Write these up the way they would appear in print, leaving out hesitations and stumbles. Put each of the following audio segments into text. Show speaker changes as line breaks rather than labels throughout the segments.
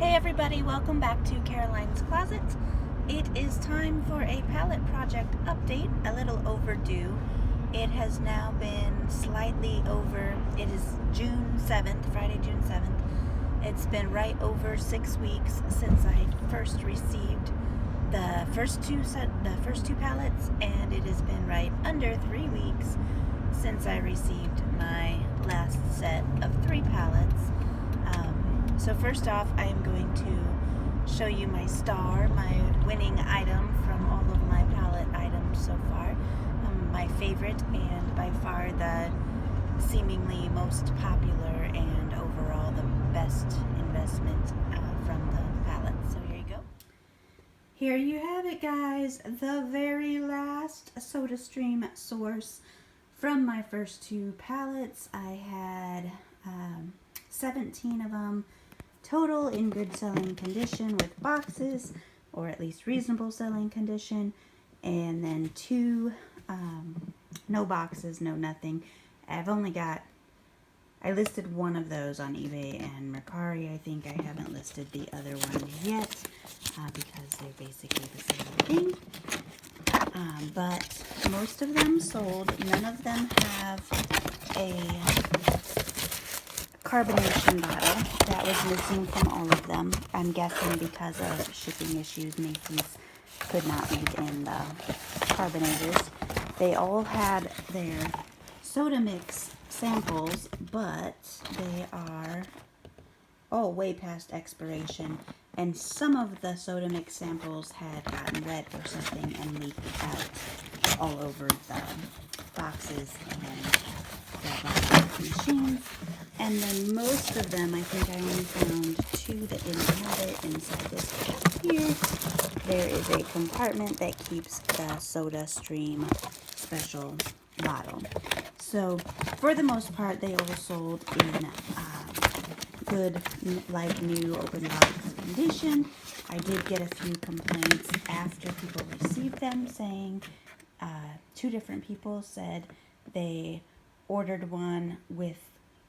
Hey everybody, welcome back to Caroline's Closet. It is time for a pallet project update, a little overdue. It has now been slightly over, it is June 7th, Friday, June 7th. It's been right over 6 weeks since I first received the first two pallets, and it has been right under 3 weeks since I received my last set of 3 pallets. So first off, I am going to show you my star, my winning item from all of my pallet items so far. My favorite and by far the seemingly most popular and overall the best investment from the pallets. So here you go. Here you have it, guys. The very last SodaStream source from my first 2 pallets. I had 17 of them total in good selling condition with boxes, or at least reasonable selling condition, and then 2 no boxes, no nothing. I listed one of those on eBay and Mercari. I think I haven't listed the other one yet because they're basically the same thing. But most of them sold. None of them have a carbonation bottle. That was missing from all of them. I'm guessing because of shipping issues, Macy's could not read in the carbonators. They all had their soda mix samples, but they are all way past expiration, and some of the soda mix samples had gotten wet or something and leaked out all over the boxes and the box machines. And then most of them, I think I only found 2 that didn't have it inside this box here. There is a compartment that keeps the SodaStream special bottle. So for the most part, they all sold in good, like new open box condition. I did get a few complaints after people received them saying 2 different people said they ordered one with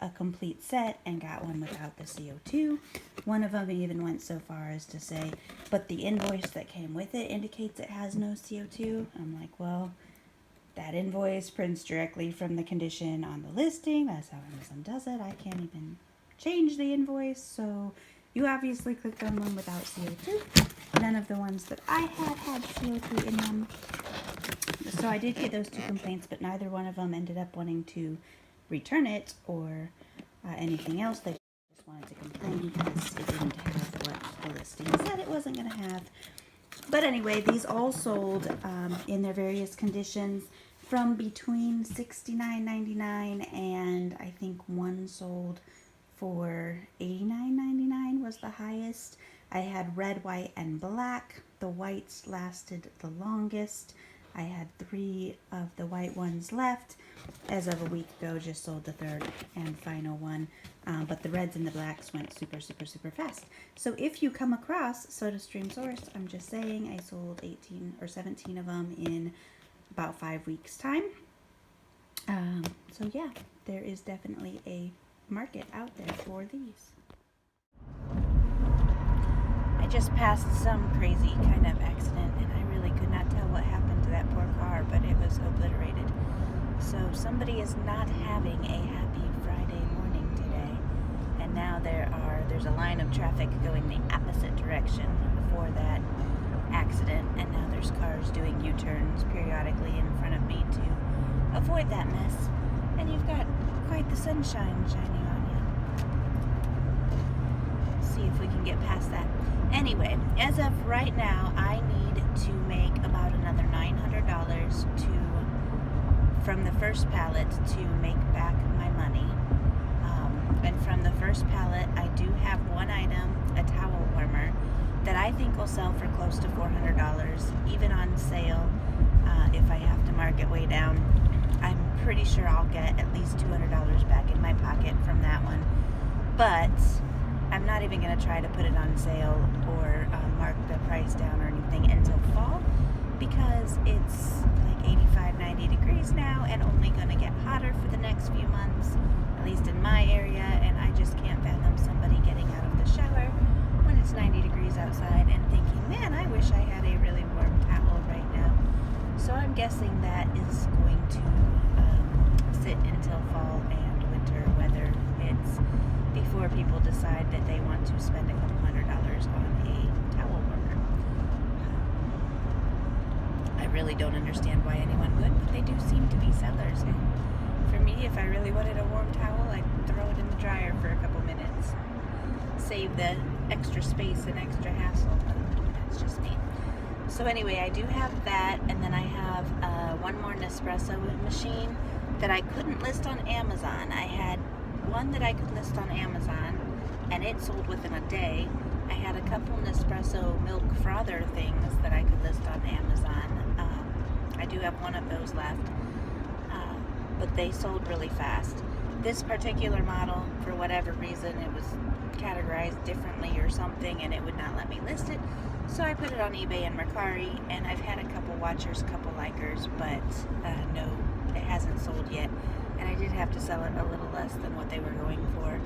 a complete set and got one without the CO2. One of them even went so far as to say, but the invoice that came with it indicates it has no CO2. I'm like, well, that invoice prints directly from the condition on the listing. That's how Amazon does it. I can't even change the invoice. So you obviously clicked on one without CO2. None of the ones that I had CO2 in them. So I did get those 2 complaints, but neither one of them ended up wanting to return it or anything else. They just wanted to complain because it didn't have what the listing said it wasn't going to have. But anyway, these all sold in their various conditions from between $69.99 and I think one sold for $89.99 was the highest. I had red, white, and black. The whites lasted the longest. I had 3 of the white ones left. As of a week ago, just sold the 3rd and final one. But the reds and the blacks went super fast. So if you come across SodaStream source, I'm just saying, I sold 18 or 17 of them in about 5 weeks time. So yeah, there is definitely a market out there for these. I just passed some crazy kind of accident, and I really could not tell what happened to that poor car, but it was obliterated. So somebody is not having a happy Friday morning today, and now there's a line of traffic going the opposite direction for that accident, and now there's cars doing U-turns periodically in front of me to avoid that mess. And you've got quite the sunshine shining on you. See if we can get past that. Anyway, as of right now, I need to make about another $900 from the first pallet to make back my money. And from the first pallet, I do have one item, a towel warmer, that I think will sell for close to $400, even on sale. If I have to mark it way down, I'm pretty sure I'll get at least $200 back in my pocket from that one. But I'm not even going to try to put it on sale or mark the price down or anything until fall, because it's like 85, 90 degrees now and only going to get hotter for the next few months, at least in my area, and I just can't fathom somebody getting out of the shower when it's guessing that is going to sit until fall and winter weather hits before people decide that they want to spend a couple $100s on a towel warmer. I really don't understand why anyone would, but they do seem to be sellers. And for me, if I really wanted a warm towel, I'd throw it in the dryer for a couple minutes. Save the extra space and extra hassle. That's just me. So anyway, I do have that, and then I have one more Nespresso machine that I couldn't list on Amazon. I had one that I could list on Amazon, and it sold within a day. I had a couple Nespresso milk frother things that I could list on Amazon. I do have one of those left, but they sold really fast. This particular model, for whatever reason, it was categorized differently or something, and it would not let me list it. So I put it on eBay and Mercari, and I've had a couple watchers, couple likers, but no, it hasn't sold yet. And I did have to sell it a little less than what they were going for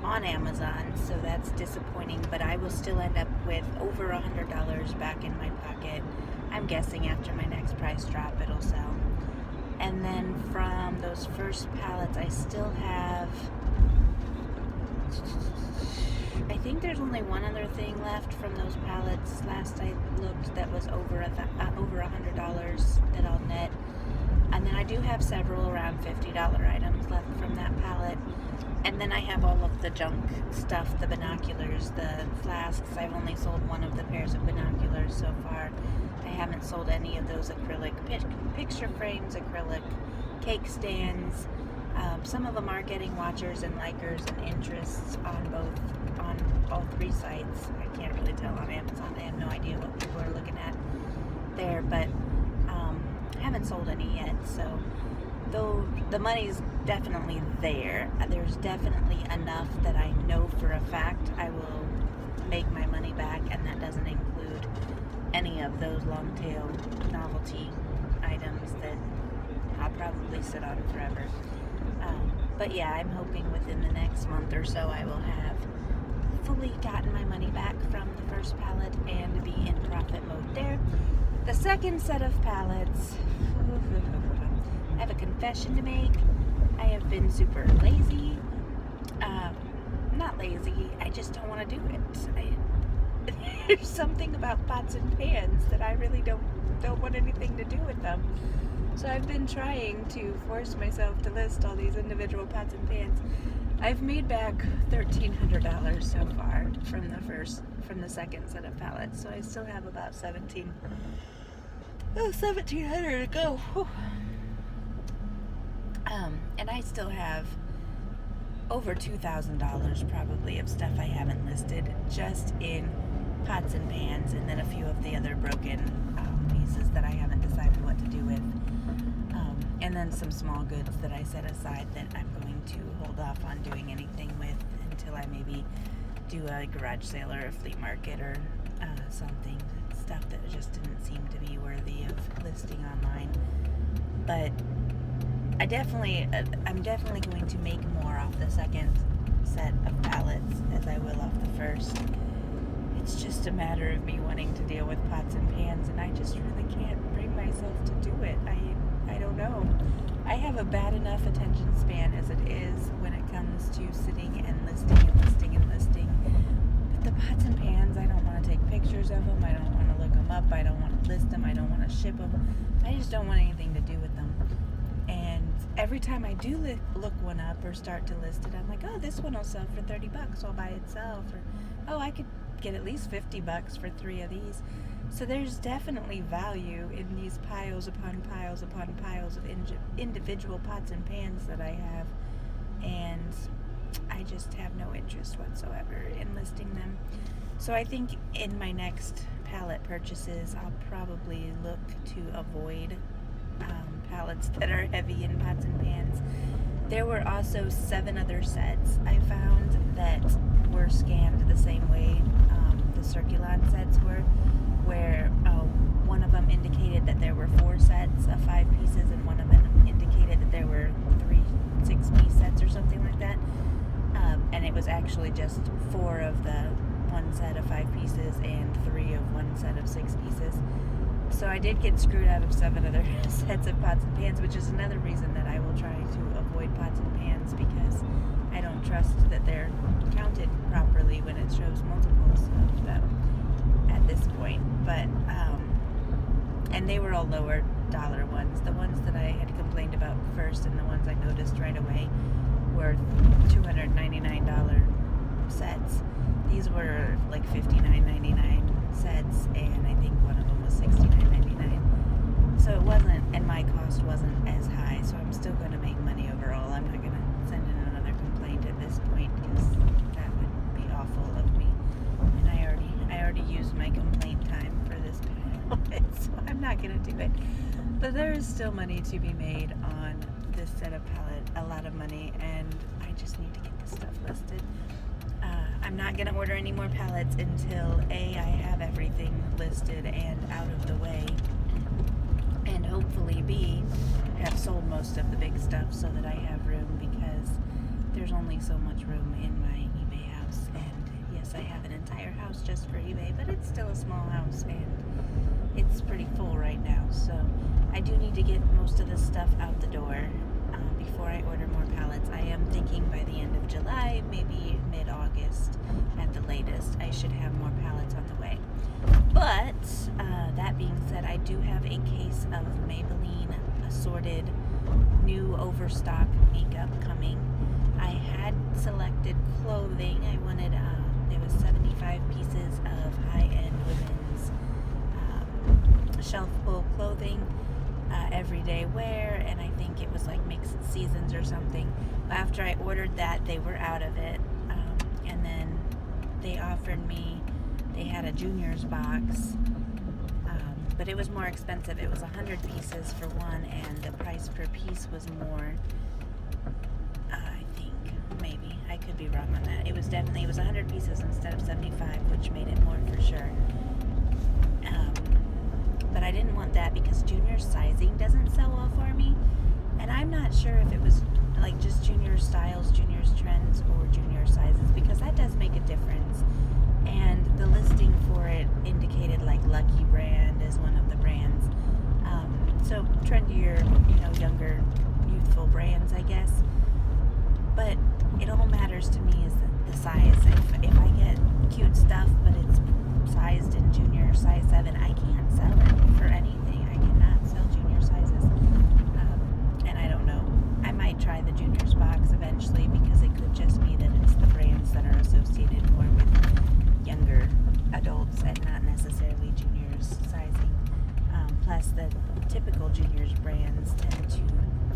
on Amazon, so that's disappointing, but I will still end up with over $100 back in my pocket. I'm guessing after my next price drop it'll sell. And then from those first pallets, I still have, I think there's only one other thing left from those pallets. Last I looked, that was over $100 that I'll net. And then I do have several around $50 items left from that pallet. And then I have all of the junk stuff, the binoculars, the flasks. I've only sold one of the pairs of binoculars so far. I haven't sold any of those acrylic picture frames, acrylic cake stands. Some of them are getting watchers and likers and interests on all three sites. I can't really tell on Amazon. I have no idea what people are looking at there, but I haven't sold any yet. So though the money's definitely there, there's definitely enough that I know for a fact I will make my money back, and that doesn't include any of those long tail novelty items that I'll probably sit on forever. But yeah, I'm hoping within the next month or so I will have fully gotten my money back from the first pallet and be in profit mode there. The second set of pallets, I have a confession to make. I have been super lazy. Not lazy, I just don't want to do it. There's something about pots and pans that I really don't want anything to do with them. So I've been trying to force myself to list all these individual pots and pans. I've made back $1,300 so far from the second set of pallets. So I still have about $1,700 to go. Whew. And I still have over $2,000 probably of stuff I haven't listed just in pots and pans, and then a few of the other broken pieces that I haven't decided what to do with. And then some small goods that I set aside that I'm going to hold off on doing anything with until I maybe do a garage sale or a flea market or something. Stuff that just didn't seem to be worthy of listing online. But I'm definitely going to make more off the second set of pallets as I will off the first. It's just a matter of me wanting to deal with pots and pans, and I just really can't bring myself to do it. I don't know. I have a bad enough attention span as it is when it comes to sitting and listing and listing and listing. But the pots and pans, I don't want to take pictures of them. I don't want to look them up. I don't want to list them. I don't want to ship them. I just don't want anything to do with them. And every time I do look one up or start to list it, I'm like, oh, this one will sell for $30 all by itself. Or, oh, I could get at least $50 for 3 of these. So there's definitely value in these piles upon piles upon piles of individual pots and pans that I have, and I just have no interest whatsoever in listing them. So I think in my next pallet purchases, I'll probably look to avoid pallets that are heavy in pots and pans. There were also 7 other sets I found that were scanned the same way the Circulon sets were, where one of them indicated that there were 4 sets of 5 pieces, and one of them indicated that there were 3 6-piece sets or something like that. And it was actually just 4 of the one set of 5 pieces and 3 of one set of 6 pieces.
So I did get screwed out of 7 other sets of pots and pans, which is another reason that I will try to avoid pots and pans, because I don't trust that they're counted properly when it shows multiples of them at this point. But and they were all lower dollar ones. The ones that I had complained about first and the ones I noticed right away were $299 sets. These were like $59.99 sets, and I think one of them was $69.99. So it wasn't, and my cost wasn't as high, so I'm still going to make money overall. I'm not going to send in another complaint at this point, because that would be awful of me. And I already used my complaint time for this pallet, so I'm not going to do it. But there is still money to be made on this set of pallet, a lot of money, and I just need to get this stuff listed. I'm not going to order any more pallets until A, I have everything listed and out of the way, and hopefully B, have sold most of the big stuff so that I have room, because there's only so much room in my eBay house. And yes, I have an entire house just for eBay, but it's still a small house and it's pretty full right now. So I do need to get most of this stuff out the door before I order more pallets. I am thinking by the end of July, maybe mid-August at the latest, I should have more pallets on the way. But that being said, I do have a case of Maybelline assorted new overstock makeup coming. I had selected clothing. I wanted, there was 75 pieces of high-end women's shelf pull clothing, everyday wear, and I think it was like mixed seasons or something. After I ordered that, they were out of it, and then they offered me, they had a juniors box, but it was more expensive. It was 100 pieces for one, and the price per piece was more. I think, maybe, I could be wrong on that. It was 100 pieces instead of 75, which made it more for sure. But I didn't want that because junior sizing doesn't sell well for me, and I'm not sure if it was like just junior styles, juniors trends, or junior sizes, because that does make a difference. And the listing for it indicated like Lucky Brand is one of the brands, so trendier, younger, youthful brands, I guess. But it all matters to me is the size. If I get cute stuff but it's sized in junior size 7, I can't sell it for anything. I cannot sell junior sizes, and I don't know. I might try the juniors box eventually, because it could just be that it's the brands that are associated more with younger adults and not necessarily juniors sizing. Plus, the typical juniors brands tend to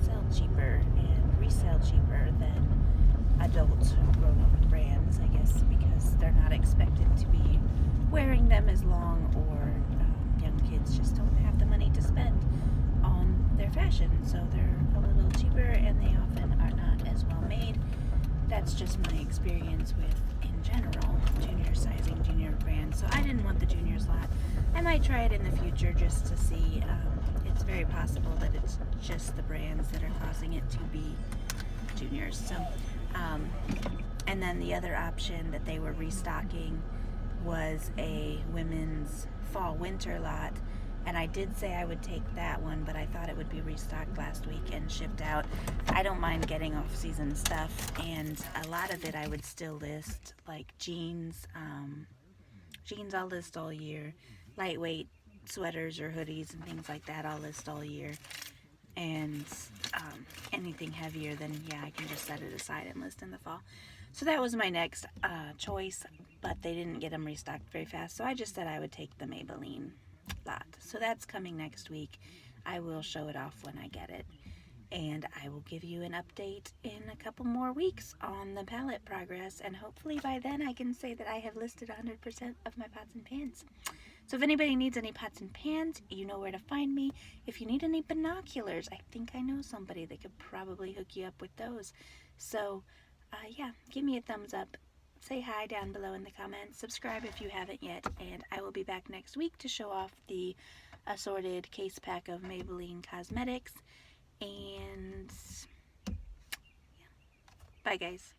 sell cheaper and resell cheaper than adult grown-up brands, I guess, because they're not expected to be wearing them as long, or young kids just don't have the money to spend on their fashion, so they're a little cheaper and they often are not as well made. That's just my experience with, in general, junior sizing, junior brands. So I didn't want the juniors lot. I might try it in the future just to see. It's very possible that it's just the brands that are causing it to be juniors. So, and then the other option that they were restocking was a women's fall winter lot, and I did say I would take that one, but I thought it would be restocked last week and shipped out. I don't mind getting off-season stuff, and a lot of it I would still list, like jeans. Jeans I'll list all year. Lightweight sweaters or hoodies and things like that I'll list all year. And anything heavier, then yeah, I can just set it aside and list in the fall. So that was my next choice, but they didn't get them restocked very fast, so I just said I would take the Maybelline lot. So that's coming next week. I will show it off when I get it, and I will give you an update in a couple more weeks on the palette progress, and hopefully by then I can say that I have listed 100% of my pots and pans. So if anybody needs any pots and pans, you know where to find me. If you need any binoculars, I think I know somebody that could probably hook you up with those. So yeah, give me a thumbs up. Say hi down below in the comments. Subscribe if you haven't yet. And I will be back next week to show off the assorted case pack of Maybelline cosmetics. And yeah. Bye, guys.